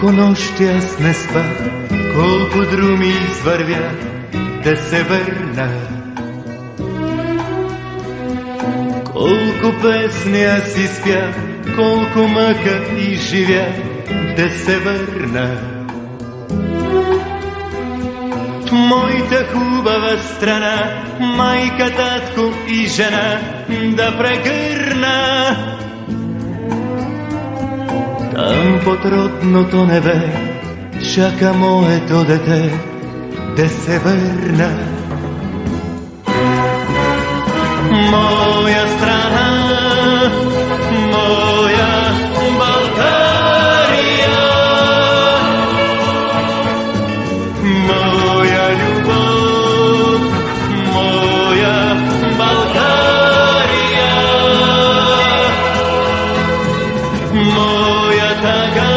Колко нощи аз не спа, колко друми извървя да се върна. Колко песни аз изпя, колко мъка изживя да се върна. Моята хубава страна, майка, татко и жена да прегърна. Там под родното небе чака моето дете да се върна. Моя страна, моя България, моя любов, моя България, моя тъга,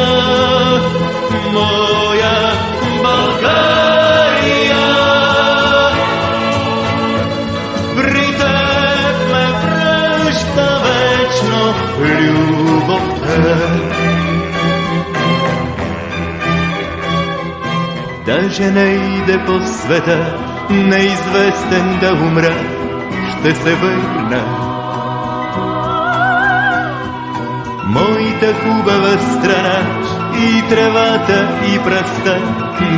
моя България. При теб ме връща вечно любовта. Даже не иде по света, неизвестен да умра, ще се върна. Моята хубава страна и тревата и пръста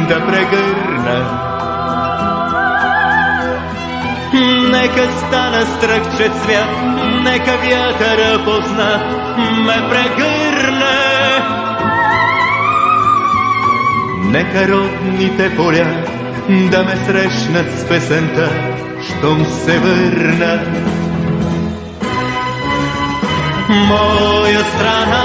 да прегърна. Нека стана стръхче цвят, нека вятъра познат ме прегърне. Нека родните поля да ме срещнат с песента, щом се върна. Моя страна,